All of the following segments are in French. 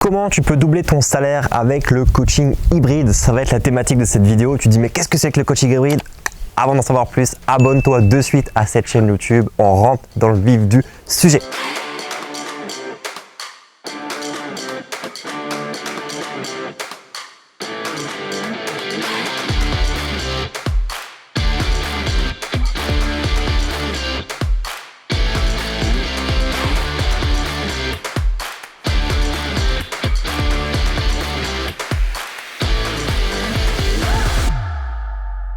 Comment tu peux doubler ton salaire avec le coaching hybride? Ça va être la thématique de cette vidéo. Tu te dis mais qu'est-ce que c'est que le coaching hybride? Avant d'en savoir plus, abonne-toi de suite à cette chaîne YouTube. On rentre dans le vif du sujet.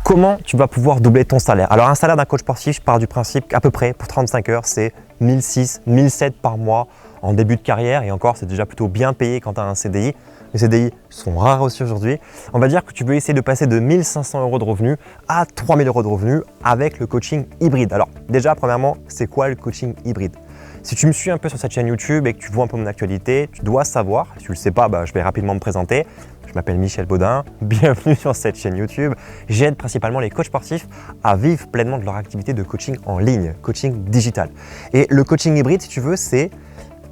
Comment tu vas pouvoir doubler ton salaire? Alors un salaire d'un coach sportif, je pars du principe qu'à peu près pour 35 heures, c'est 1006, 1007 par mois en début de carrière. Et encore, c'est déjà plutôt bien payé quand tu as un CDI. Les CDI sont rares aussi aujourd'hui. On va dire que tu veux essayer de passer de 1500 euros de revenus à 3000 euros de revenus avec le coaching hybride. Alors déjà, premièrement, c'est quoi le coaching hybride? Si tu me suis un peu sur cette chaîne YouTube et que tu vois un peu mon actualité, tu dois savoir, si tu ne le sais pas, je vais rapidement me présenter. Je m'appelle Michel Baudin, bienvenue sur cette chaîne YouTube. J'aide principalement les coachs sportifs à vivre pleinement de leur activité de coaching en ligne, coaching digital. Et le coaching hybride, si tu veux, c'est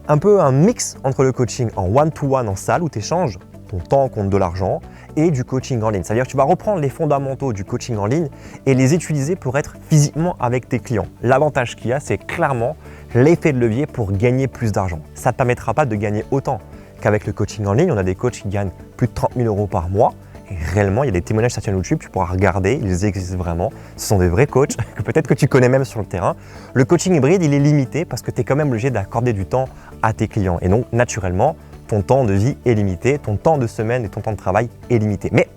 un peu un mix entre le coaching en one-to-one en salle où tu échanges ton temps contre de l'argent et du coaching en ligne. C'est-à-dire que tu vas reprendre les fondamentaux du coaching en ligne et les utiliser pour être physiquement avec tes clients. L'avantage qu'il y a, c'est clairement l'effet de levier pour gagner plus d'argent. Ça ne te permettra pas de gagner autant qu'avec le coaching en ligne. On a des coachs qui gagnent plus de 30 000 euros par mois. Et réellement, il y a des témoignages sur la chaîne YouTube, tu pourras regarder, ils existent vraiment. Ce sont des vrais coachs que peut-être que tu connais même sur le terrain. Le coaching hybride, il est limité parce que tu es quand même obligé d'accorder du temps à tes clients. Et donc, naturellement, ton temps de vie est limité, ton temps de semaine et ton temps de travail est limité. Mais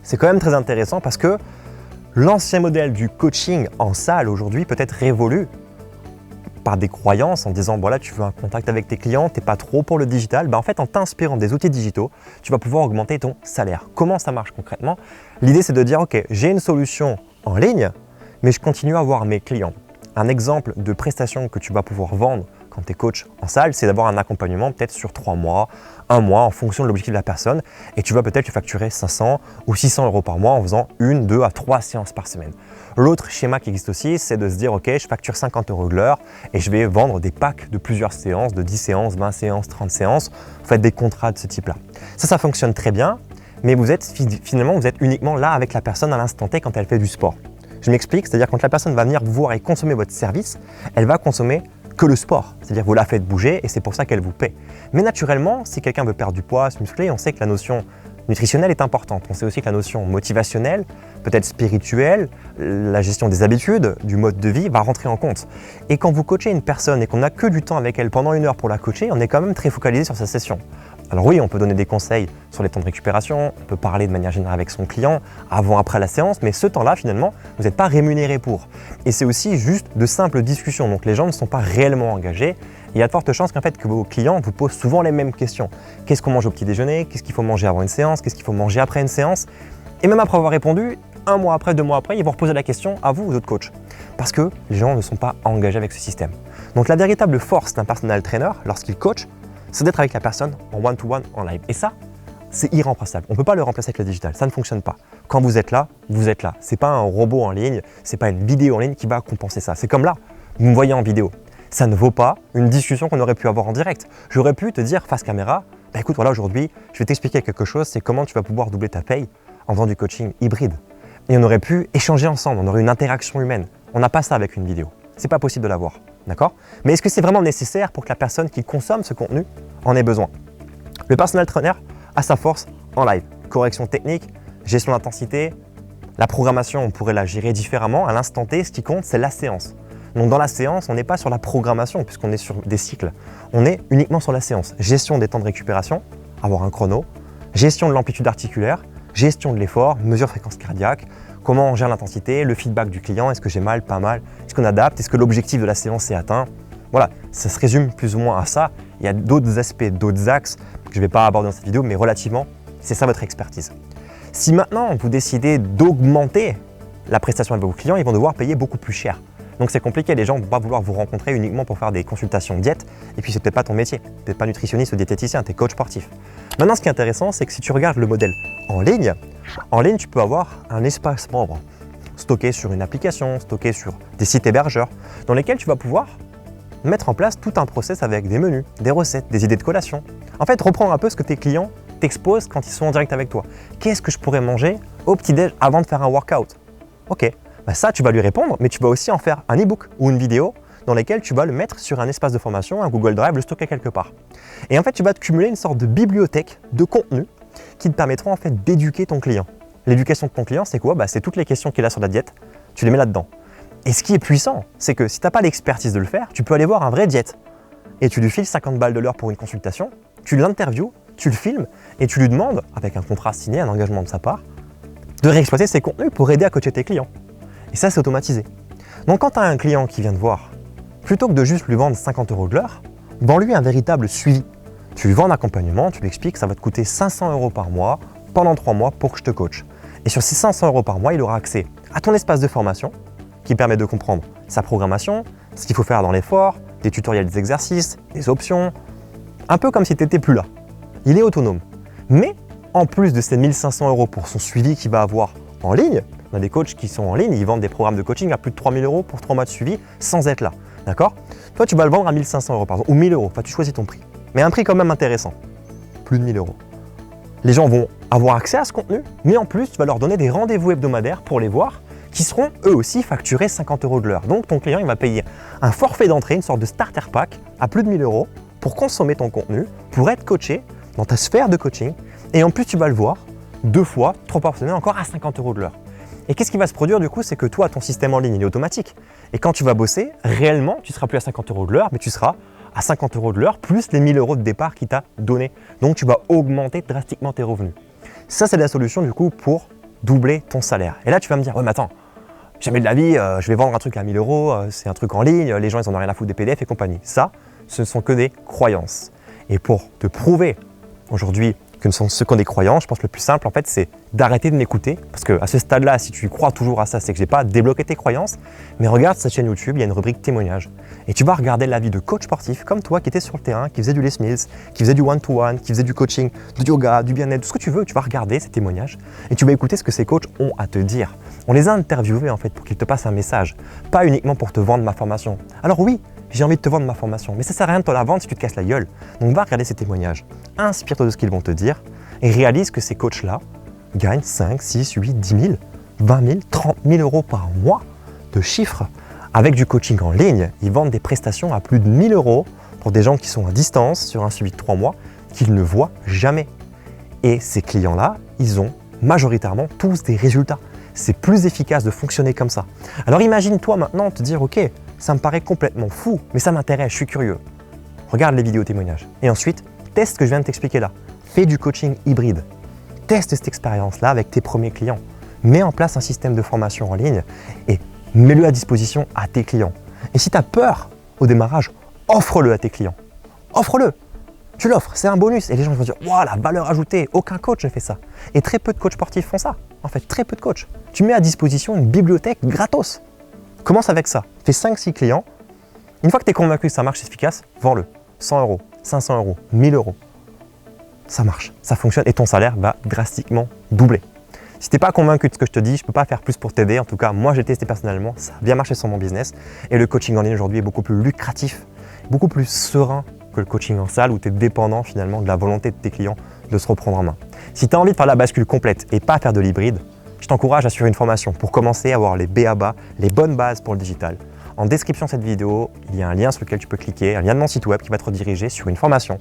c'est quand même très intéressant parce que l'ancien modèle du coaching en salle aujourd'hui peut être révolu par des croyances en disant voilà, tu veux un contact avec tes clients, tu n'es pas trop pour le digital. En fait, en t'inspirant des outils digitaux, tu vas pouvoir augmenter ton salaire. Comment ça marche concrètement? L'idée, c'est de dire ok, j'ai une solution en ligne, mais je continue à avoir mes clients. Un exemple de prestation que tu vas pouvoir vendre quand tu es coach en salle, c'est d'avoir un accompagnement peut-être sur 3 mois, 1 mois en fonction de l'objectif de la personne et tu vas peut-être lui facturer 500 ou 600 euros par mois en faisant 1, 2 à 3 séances par semaine. L'autre schéma qui existe aussi, c'est de se dire ok, je facture 50 euros de l'heure et je vais vendre des packs de plusieurs séances, de 10 séances, 20 séances, 30 séances. Vous faites des contrats de ce type-là. Ça fonctionne très bien, mais finalement, vous êtes uniquement là avec la personne à l'instant T quand elle fait du sport. Je m'explique, c'est-à-dire quand la personne va venir vous voir et consommer votre service, elle va consommer que le sport, c'est-à-dire vous la faites bouger et c'est pour ça qu'elle vous paie. Mais naturellement, si quelqu'un veut perdre du poids, se muscler, on sait que la notion nutritionnelle est importante. On sait aussi que la notion motivationnelle, peut-être spirituelle, la gestion des habitudes, du mode de vie va rentrer en compte. Et quand vous coachez une personne et qu'on n'a que du temps avec elle pendant 1 heure pour la coacher, on est quand même très focalisé sur sa session. Alors oui, on peut donner des conseils sur les temps de récupération, on peut parler de manière générale avec son client avant, après la séance, mais ce temps-là, finalement, vous n'êtes pas rémunéré pour. Et c'est aussi juste de simples discussions, donc les gens ne sont pas réellement engagés. Il y a de fortes chances qu'en fait que vos clients vous posent souvent les mêmes questions. Qu'est-ce qu'on mange au petit déjeuner? Qu'est-ce qu'il faut manger avant une séance? Qu'est-ce qu'il faut manger après une séance? Et même après avoir répondu, 1 mois après, 2 mois après, ils vont reposer la question à vous, aux autres coachs. Parce que les gens ne sont pas engagés avec ce système. Donc la véritable force d'un personal trainer, lorsqu'il coach, c'est d'être avec la personne en one-to-one, en live. Et ça, c'est irremplaçable. On ne peut pas le remplacer avec le digital, ça ne fonctionne pas. Quand vous êtes là, vous êtes là. Ce n'est pas un robot en ligne, ce n'est pas une vidéo en ligne qui va compenser ça. C'est comme là, vous me voyez en vidéo. Ça ne vaut pas une discussion qu'on aurait pu avoir en direct. J'aurais pu te dire face caméra, écoute, voilà, aujourd'hui, je vais t'expliquer quelque chose, c'est comment tu vas pouvoir doubler ta paye en faisant du coaching hybride. Et on aurait pu échanger ensemble, on aurait une interaction humaine. On n'a pas ça avec une vidéo. C'est pas possible de l'avoir, d'accord? Mais est-ce que c'est vraiment nécessaire pour que la personne qui consomme ce contenu en ait besoin? Le personal trainer a sa force en live. Correction technique, gestion d'intensité, la programmation, on pourrait la gérer différemment. À l'instant T, ce qui compte, c'est la séance. Donc dans la séance, on n'est pas sur la programmation puisqu'on est sur des cycles. On est uniquement sur la séance. Gestion des temps de récupération, avoir un chrono, gestion de l'amplitude articulaire, gestion de l'effort, mesure de fréquence cardiaque, comment on gère l'intensité, le feedback du client, est-ce que j'ai mal, pas mal, est-ce qu'on adapte, est-ce que l'objectif de la séance est atteint. Voilà, ça se résume plus ou moins à ça. Il y a d'autres aspects, d'autres axes que je ne vais pas aborder dans cette vidéo, mais relativement, c'est ça votre expertise. Si maintenant vous décidez d'augmenter la prestation avec vos clients, ils vont devoir payer beaucoup plus cher. Donc c'est compliqué, les gens ne vont pas vouloir vous rencontrer uniquement pour faire des consultations diète, et puis c'est peut-être pas ton métier, peut-être pas nutritionniste ou diététicien, tu es coach sportif. Maintenant, ce qui est intéressant, c'est que si tu regardes le modèle en ligne, tu peux avoir un espace membre stocké sur une application, stocké sur des sites hébergeurs, dans lesquels tu vas pouvoir mettre en place tout un process avec des menus, des recettes, des idées de collation. En fait, reprendre un peu ce que tes clients t'exposent quand ils sont en direct avec toi. Qu'est-ce que je pourrais manger au petit-déj avant de faire un workout? Ok, ça tu vas lui répondre, mais tu vas aussi en faire un e-book ou une vidéo dans laquelle tu vas le mettre sur un espace de formation, un Google Drive, le stocker quelque part. Et en fait, tu vas te cumuler une sorte de bibliothèque de contenu qui te permettront en fait d'éduquer ton client. L'éducation de ton client, c'est quoi? C'est toutes les questions qu'il a sur la diète, tu les mets là-dedans. Et ce qui est puissant, c'est que si tu n'as pas l'expertise de le faire, tu peux aller voir un vrai diète et tu lui files 50 balles de l'heure pour une consultation, tu l'interviews, tu le filmes et tu lui demandes, avec un contrat signé, un engagement de sa part, de réexploiter ses contenus pour aider à coacher tes clients. Et ça, c'est automatisé. Donc quand tu as un client qui vient te voir, plutôt que de juste lui vendre 50 € de l'heure, vends-lui un véritable suivi. Tu lui vends un accompagnement, tu lui expliques que ça va te coûter 500 € par mois pendant 3 mois pour que je te coach. Et sur ces 500 € par mois, il aura accès à ton espace de formation qui permet de comprendre sa programmation, ce qu'il faut faire dans l'effort, des tutoriels des exercices, des options, un peu comme si tu n'étais plus là. Il est autonome. Mais en plus de ces 1500 € pour son suivi qu'il va avoir en ligne, on a des coachs qui sont en ligne, ils vendent des programmes de coaching à plus de 3000 € pour 3 mois de suivi sans être là. D'accord? Toi, tu vas le vendre à 1500 € par exemple, ou 1000 €. Enfin, tu choisis ton prix. Mais un prix quand même intéressant. Plus de 1000 €. Les gens vont avoir accès à ce contenu, mais en plus, tu vas leur donner des rendez-vous hebdomadaires pour les voir, qui seront eux aussi facturés 50 € de l'heure. Donc, ton client, il va payer un forfait d'entrée, une sorte de starter pack à plus de 1000 € pour consommer ton contenu, pour être coaché dans ta sphère de coaching. Et en plus, tu vas le voir 2 fois, 3 fois par semaine, encore à 50 € de l'heure. Et qu'est-ce qui va se produire du coup? C'est que toi, ton système en ligne, il est automatique. Et quand tu vas bosser, réellement, tu ne seras plus à 50 € de l'heure, mais tu seras à 50 € de l'heure plus les 1000 € de départ qu'il t'a donné. Donc, tu vas augmenter drastiquement tes revenus. Ça, c'est la solution du coup pour doubler ton salaire. Et là, tu vas me dire, ouais, mais attends, jamais de la vie, je vais vendre un truc à 1000 €, c'est un truc en ligne, les gens, ils en ont rien à foutre des PDF et compagnie. Ça, ce ne sont que des croyances. Et pour te prouver aujourd'hui que ce sont des croyances, je pense que le plus simple, en fait, c'est d'arrêter de m'écouter. Parce qu'à ce stade-là, si tu crois toujours à ça, c'est que je n'ai pas débloqué tes croyances. Mais regarde cette chaîne YouTube, il y a une rubrique témoignages. Et tu vas regarder la vie de coach sportif comme toi qui était sur le terrain, qui faisait du Les Mills, qui faisait du one-to-one, qui faisait du coaching, du yoga, du bien-être, tout ce que tu veux. Tu vas regarder ces témoignages et tu vas écouter ce que ces coachs ont à te dire. On les a interviewés en fait pour qu'ils te passent un message, pas uniquement pour te vendre ma formation. Alors oui, j'ai envie de te vendre ma formation, mais ça ne sert à rien de te la vendre si tu te casses la gueule. Donc va regarder ces témoignages, inspire-toi de ce qu'ils vont te dire et réalise que ces coachs-là gagnent 5, 6, 8, 10 000, 20 000, 30 000 € par mois de chiffres. Avec du coaching en ligne, ils vendent des prestations à plus de 1000 € pour des gens qui sont à distance sur un suivi de 3 mois qu'ils ne voient jamais. Et ces clients-là, ils ont majoritairement tous des résultats. C'est plus efficace de fonctionner comme ça. Alors imagine-toi maintenant te dire, ok, ça me paraît complètement fou, mais ça m'intéresse, je suis curieux. Regarde les vidéos témoignages. Et ensuite, teste ce que je viens de t'expliquer là. Fais du coaching hybride. Teste cette expérience-là avec tes premiers clients. Mets en place un système de formation en ligne et mets-le à disposition à tes clients. Et si tu as peur au démarrage, offre-le à tes clients. Offre-le. Tu l'offres, c'est un bonus. Et les gens vont dire, waouh, la valeur ajoutée, aucun coach ne fait ça. Et très peu de coachs sportifs font ça. En fait, très peu de coachs. Tu mets à disposition une bibliothèque gratos. Commence avec ça. Fais 5-6 clients. Une fois que tu es convaincu que ça marche, c'est efficace, vends-le. 100 €, 500 €, 1000 €. Ça marche, ça fonctionne et ton salaire va drastiquement doubler. Si tu n'es pas convaincu de ce que je te dis, je ne peux pas faire plus pour t'aider. En tout cas, moi, j'ai testé personnellement, ça a bien marché sur mon business. Et le coaching en ligne aujourd'hui est beaucoup plus lucratif, beaucoup plus serein que le coaching en salle où tu es dépendant finalement de la volonté de tes clients de se reprendre en main. Si tu as envie de faire la bascule complète et pas faire de l'hybride, je t'encourage à suivre une formation pour commencer à avoir les b.a.-ba, les bonnes bases pour le digital. En description de cette vidéo, il y a un lien sur lequel tu peux cliquer, un lien de mon site web qui va te rediriger sur une formation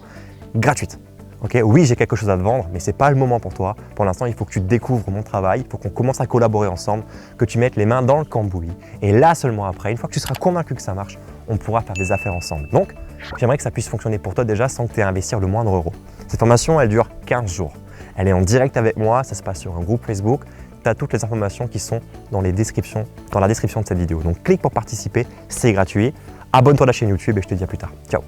gratuite. Okay, oui, j'ai quelque chose à te vendre, mais ce n'est pas le moment pour toi. Pour l'instant, il faut que tu découvres mon travail, il faut qu'on commence à collaborer ensemble, que tu mettes les mains dans le cambouis. Et là seulement après, une fois que tu seras convaincu que ça marche, on pourra faire des affaires ensemble. Donc, j'aimerais que ça puisse fonctionner pour toi déjà sans que tu aies à investir le moindre euro. Cette formation, elle dure 15 jours. Elle est en direct avec moi, ça se passe sur un groupe Facebook. Tu as toutes les informations qui sont dans la description de cette vidéo. Donc, clique pour participer, c'est gratuit. Abonne-toi à la chaîne YouTube et je te dis à plus tard. Ciao!